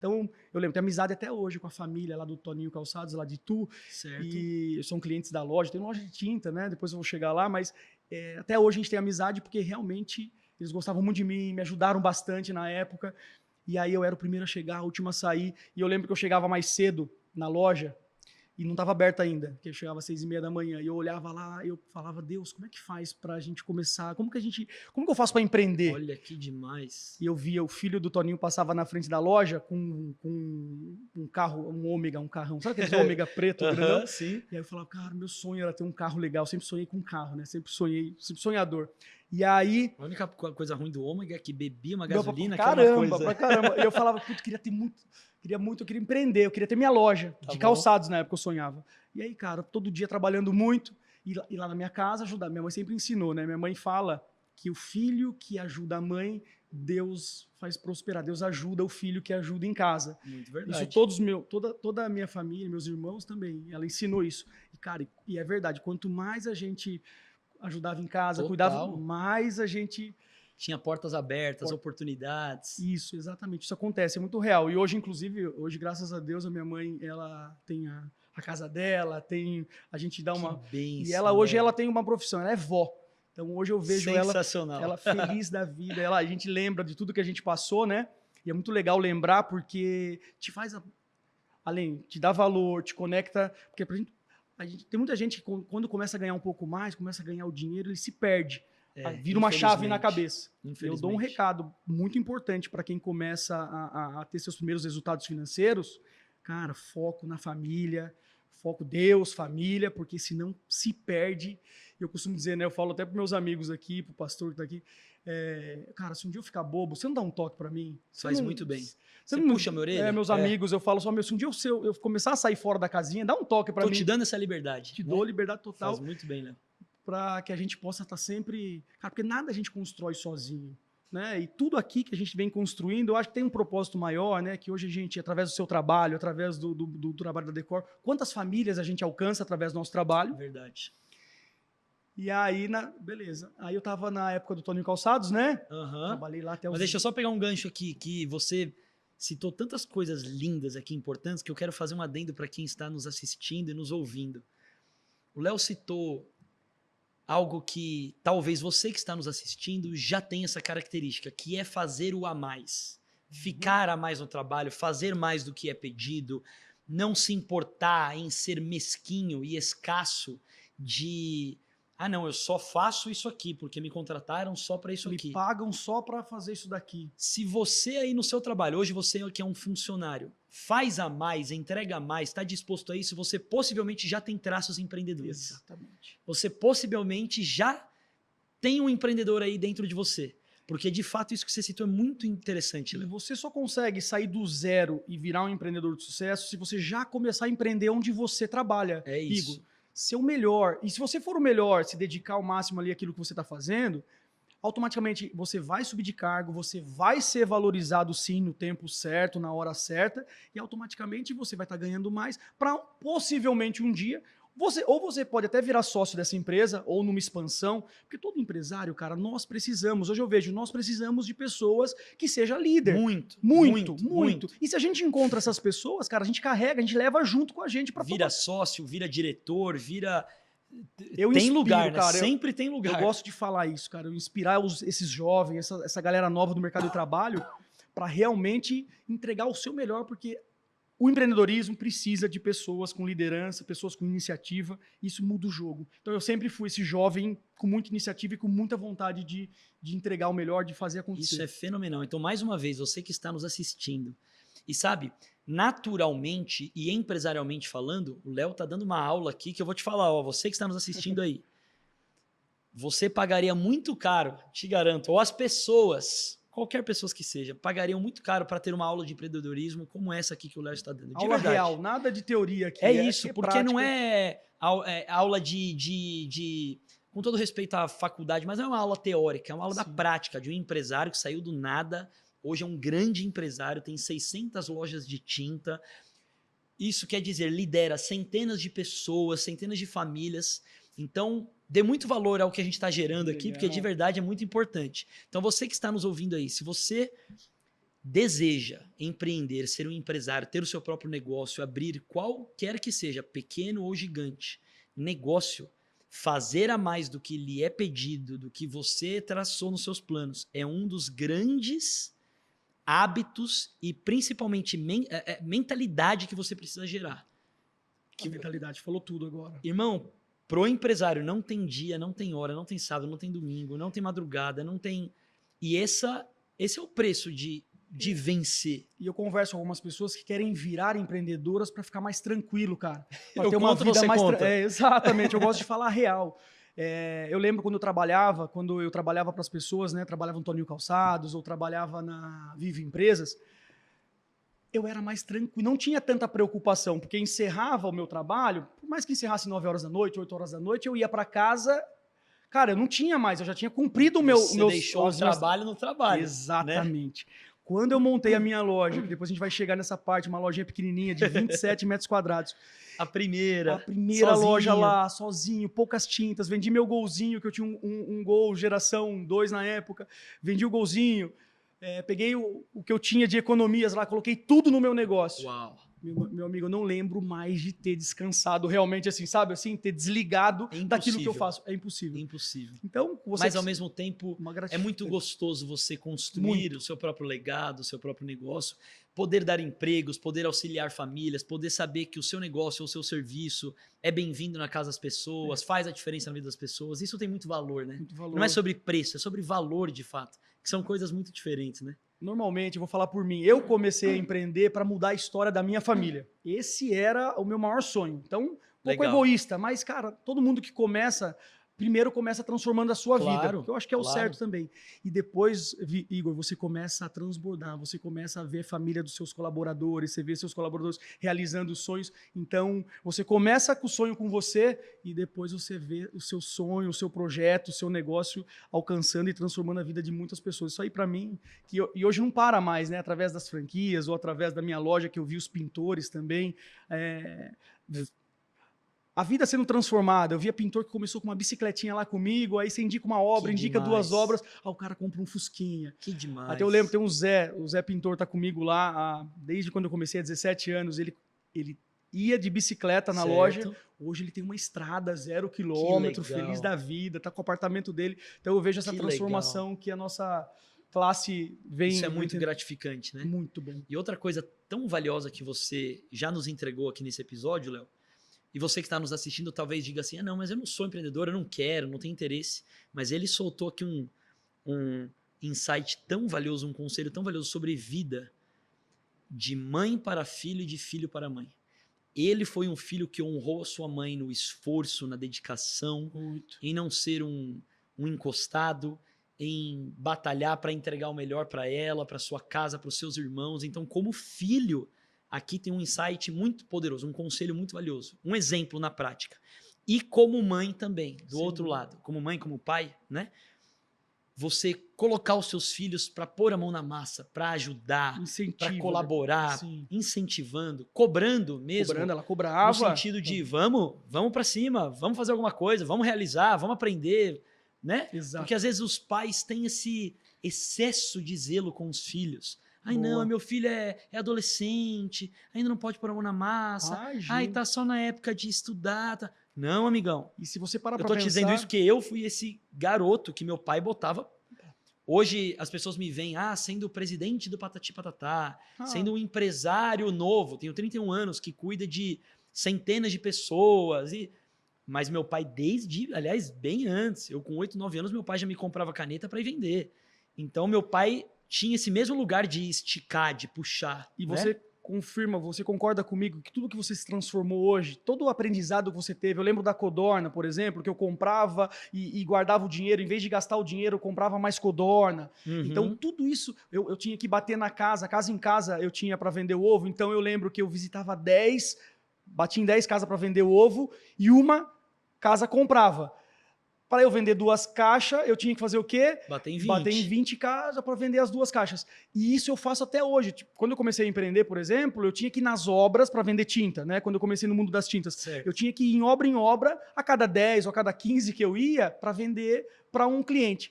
Então, eu lembro, tenho amizade até hoje com a família lá do Toninho Calçados, lá de Itu, Certo. e são clientes da loja, tem loja de tinta, né? Depois eu vou chegar lá, mas até hoje a gente tem amizade porque realmente eles gostavam muito de mim, me ajudaram bastante na época. E aí eu era o primeiro a chegar, o último a sair. E eu lembro que eu chegava mais cedo na loja e não estava aberta ainda, porque eu chegava às 6:30 da manhã. E eu olhava lá e eu falava, Deus, como é que faz para a gente começar? Como que eu faço para empreender? Olha que demais. E eu via o filho do Toninho passava na frente da loja com um carro, um Ômega, um carrão. Sabe aqueles Ômega preto, grandão? Sim. E aí eu falava, cara, meu sonho era ter um carro legal. Eu sempre sonhei com um carro, né? Sempre sonhei, sempre sonhador. E aí... A única coisa ruim do Ômega é que bebia uma Meu, gasolina, que é uma caramba, coisa. pra caramba. E eu falava, putz, eu queria empreender, eu queria ter minha loja Tá de bom. calçados na época eu sonhava. E aí, cara, todo dia trabalhando muito, e lá na minha casa ajudar. Minha mãe sempre ensinou, né? Minha mãe fala que o filho que ajuda a mãe, Deus faz prosperar. Deus ajuda o filho que ajuda em casa. Muito verdade. Isso toda a minha família, meus irmãos também, ela ensinou isso. E, cara, e é verdade, quanto mais a gente ajudava em casa, Total. cuidava, mais a gente... Tinha portas abertas, oportunidades. Isso, exatamente. Isso acontece, é muito real. E hoje, inclusive, graças a Deus, a minha mãe, ela tem a casa dela, a gente dá uma... bênção, e ela hoje velho. ela tem uma profissão, ela é vó. Então hoje eu vejo Sensacional. ela feliz da vida, a gente lembra de tudo que a gente passou, né? E é muito legal lembrar porque te faz, além, te dá valor, te conecta, porque a gente tem muita gente que quando começa a ganhar um pouco mais, começa a ganhar o dinheiro, ele se perde. Vira uma chave na cabeça. Eu dou um recado muito importante para quem começa a ter seus primeiros resultados financeiros. Cara, foco na família, foco Deus, família, porque senão se perde. Eu costumo dizer, né? Eu falo até para meus amigos aqui, para o pastor que está aqui. Cara, se um dia eu ficar bobo, você não dá um toque para mim? Faz muito bem. Você não puxa minha orelha? Meus amigos, eu falo só, se um dia eu começar a sair fora da casinha, dá um toque para mim. Tô te dando essa liberdade. Te dou liberdade total. Faz muito bem, né? Para que a gente possa estar sempre... Cara, porque nada a gente constrói sozinho, né? E tudo aqui que a gente vem construindo, eu acho que tem um propósito maior, né? Que hoje a gente, através do seu trabalho, através do trabalho da Decor, quantas famílias a gente alcança através do nosso trabalho. Verdade. E aí, beleza. Aí eu tava na época do Toninho Calçados, né? Uhum. Trabalhei lá até os... Mas deixa eu só pegar um gancho aqui, que você citou tantas coisas lindas aqui, importantes, que eu quero fazer um adendo para quem está nos assistindo e nos ouvindo. O Léo citou algo que talvez você que está nos assistindo já tenha essa característica, que é fazer o a mais. Ficar a mais no trabalho, fazer mais do que é pedido, não se importar em ser mesquinho e escasso de... Ah, não, eu só faço isso aqui, porque me contrataram só para isso aqui. Me pagam só para fazer isso daqui. Se você aí no seu trabalho, hoje você que é um funcionário, faz a mais, entrega a mais, está disposto a isso, você possivelmente já tem traços empreendedores. Exatamente. Você possivelmente já tem um empreendedor aí dentro de você. Porque, de fato, isso que você citou é muito interessante, Léo. E você só consegue sair do zero e virar um empreendedor de sucesso se você já começar a empreender onde você trabalha. É isso. Igor, ser o melhor. E se você for o melhor, se dedicar ao máximo ali àquilo que você está fazendo, automaticamente você vai subir de cargo, você vai ser valorizado sim no tempo certo, na hora certa, e automaticamente você vai estar ganhando mais para possivelmente um dia... Você pode até virar sócio dessa empresa ou numa expansão, porque todo empresário, cara, nós precisamos, hoje eu vejo, nós precisamos de pessoas que seja líder. Muito. E se a gente encontra essas pessoas, cara, a gente carrega, a gente leva junto com a gente para vira sócio, vira diretor, vira... Eu tem inspiro, lugar, né? Cara, sempre tem lugar. Eu gosto de falar isso, cara, eu inspirar esses jovens, essa galera nova do mercado de trabalho para realmente entregar o seu melhor, porque o empreendedorismo precisa de pessoas com liderança, pessoas com iniciativa, isso muda o jogo. Então eu sempre fui esse jovem com muita iniciativa e com muita vontade de entregar o melhor, de fazer acontecer. Isso é fenomenal. Então, mais uma vez, você que está nos assistindo, e sabe, naturalmente e empresarialmente falando, o Léo tá dando uma aula aqui que eu vou te falar, ó, você que está nos assistindo aí, você pagaria muito caro, te garanto, ou as pessoas... Qualquer pessoa que seja, pagariam muito caro para ter uma aula de empreendedorismo como essa aqui que o Léo está dando. De aula verdade. Real, nada de teoria aqui. É isso, porque prática. Não é aula com todo respeito à faculdade, mas não é uma aula teórica, é uma aula da prática, de um empresário que saiu do nada, hoje é um grande empresário, tem 600 lojas de tinta. Isso quer dizer, lidera centenas de pessoas, centenas de famílias. Então, dê muito valor ao que a gente está gerando aqui, porque de verdade é muito importante. Então, você que está nos ouvindo aí, se você deseja empreender, ser um empresário, ter o seu próprio negócio, abrir qualquer que seja, pequeno ou gigante, negócio, fazer a mais do que lhe é pedido, do que você traçou nos seus planos, é um dos grandes hábitos e principalmente mentalidade que você precisa gerar. Que mentalidade, falou tudo agora. Irmão, pro empresário não tem dia, não tem hora, não tem sábado, não tem domingo, não tem madrugada, não tem... E esse é o preço de vencer. E eu converso com algumas pessoas que querem virar empreendedoras para ficar mais tranquilo, cara. Para Eu ter uma conto, vida você mais conta. exatamente, eu gosto de falar a real. Eu lembro quando eu trabalhava para as pessoas, né? Trabalhava no Toninho Calçados ou trabalhava na Vive Empresas, eu era mais tranquilo, não tinha tanta preocupação, porque encerrava o meu trabalho, por mais que encerrasse 9 horas da noite, 8 horas da noite, eu ia para casa, cara, eu não tinha mais, eu já tinha cumprido o meu... Você deixou o trabalho no trabalho. Exatamente. Né? Quando eu montei a minha loja, que depois a gente vai chegar nessa parte, uma lojinha pequenininha de 27 metros quadrados. A primeira sozinho. Loja lá, sozinho, poucas tintas. Vendi meu golzinho, que eu tinha um Gol geração 2 na época. Vendi o golzinho. Peguei o que eu tinha de economias lá, coloquei tudo no meu negócio. Uau. Meu amigo, eu não lembro mais de ter descansado realmente, assim, sabe? Assim, ter desligado daquilo que eu faço. É impossível. Impossível. Então, mas, ao mesmo tempo, é muito gostoso você construir o seu próprio legado, o seu próprio negócio, poder dar empregos, poder auxiliar famílias, poder saber que o seu negócio ou o seu serviço é bem-vindo na casa das pessoas, faz a diferença na vida das pessoas. Isso tem muito valor, né? Muito valor. Não é sobre preço, é sobre valor, de fato, que são coisas muito diferentes, né? Normalmente, eu vou falar por mim, eu comecei a empreender para mudar a história da minha família. Esse era o meu maior sonho. Então, um pouco egoísta, mas, cara, todo mundo que começa, primeiro começa transformando a sua vida, que eu acho que é o certo também. E depois, Igor, você começa a transbordar, você começa a ver a família dos seus colaboradores, você vê seus colaboradores realizando os sonhos. Então, você começa com o sonho com você e depois você vê o seu sonho, o seu projeto, o seu negócio alcançando e transformando a vida de muitas pessoas. Isso aí, para mim, e hoje não para mais, né? Através das franquias ou através da minha loja, que eu vi os pintores também. A vida sendo transformada. Eu via pintor que começou com uma bicicletinha lá comigo, aí você indica uma obra, indica duas obras, o cara compra um Fusquinha. Que demais. Até eu lembro, tem o Zé Pintor tá comigo lá, desde quando eu comecei, há 17 anos, ele ia de bicicleta na loja, hoje ele tem uma estrada, 0 quilômetro, feliz da vida, tá com o apartamento dele. Então eu vejo essa transformação que a nossa classe vem... Isso é muito gratificante, né? Muito bom. E outra coisa tão valiosa que você já nos entregou aqui nesse episódio, Léo, e você que está nos assistindo talvez diga assim, não, mas eu não sou empreendedor, eu não quero, não tenho interesse. Mas ele soltou aqui um insight tão valioso, um conselho tão valioso sobre vida, de mãe para filho e de filho para mãe. Ele foi um filho que honrou a sua mãe no esforço, na dedicação, em não ser um encostado, em batalhar para entregar o melhor para ela, para sua casa, para os seus irmãos. Então, como filho... Aqui tem um insight muito poderoso, um conselho muito valioso, um exemplo na prática. E como mãe também, do outro lado, como mãe, como pai, né? Você colocar os seus filhos para pôr a mão na massa, para ajudar, para colaborar, incentivando, cobrando mesmo. Cobrando, ela cobrava. No sentido de vamos para cima, vamos fazer alguma coisa, vamos realizar, vamos aprender, né? Exato. Porque às vezes os pais têm esse excesso de zelo com os filhos. Ai, não, meu filho é adolescente, ainda não pode pôr a mão na massa. Ai, tá só na época de estudar. Tá. Não, amigão. E se você parar pra pensar... Eu tô te dizendo isso porque eu fui esse garoto que meu pai botava. Hoje as pessoas me veem, sendo o presidente do Patati Patatá, sendo um empresário novo, tenho 31 anos, que cuida de centenas de pessoas. Mas meu pai, aliás, bem antes, eu com 8, 9 anos, meu pai já me comprava caneta para ir vender. Então, meu pai... tinha esse mesmo lugar de esticar, de puxar. E você confirma, você concorda comigo que tudo que você se transformou hoje, todo o aprendizado que você teve, eu lembro da codorna, por exemplo, que eu comprava e guardava o dinheiro, em vez de gastar o dinheiro, eu comprava mais codorna. Então, tudo isso, eu tinha que bater na casa em casa eu tinha para vender o ovo, então eu lembro que eu visitava 10, batia em 10 casas para vender o ovo e uma casa comprava. Para eu vender 2 caixas, eu tinha que fazer o quê? Bater em 20. Bater em 20 casas para vender as 2 caixas. E isso eu faço até hoje. Tipo, quando eu comecei a empreender, por exemplo, eu tinha que ir nas obras para vender tinta, né? Quando eu comecei no mundo das tintas. Certo. Eu tinha que ir em obra, a cada 10 ou a cada 15 que eu ia, para vender para um cliente.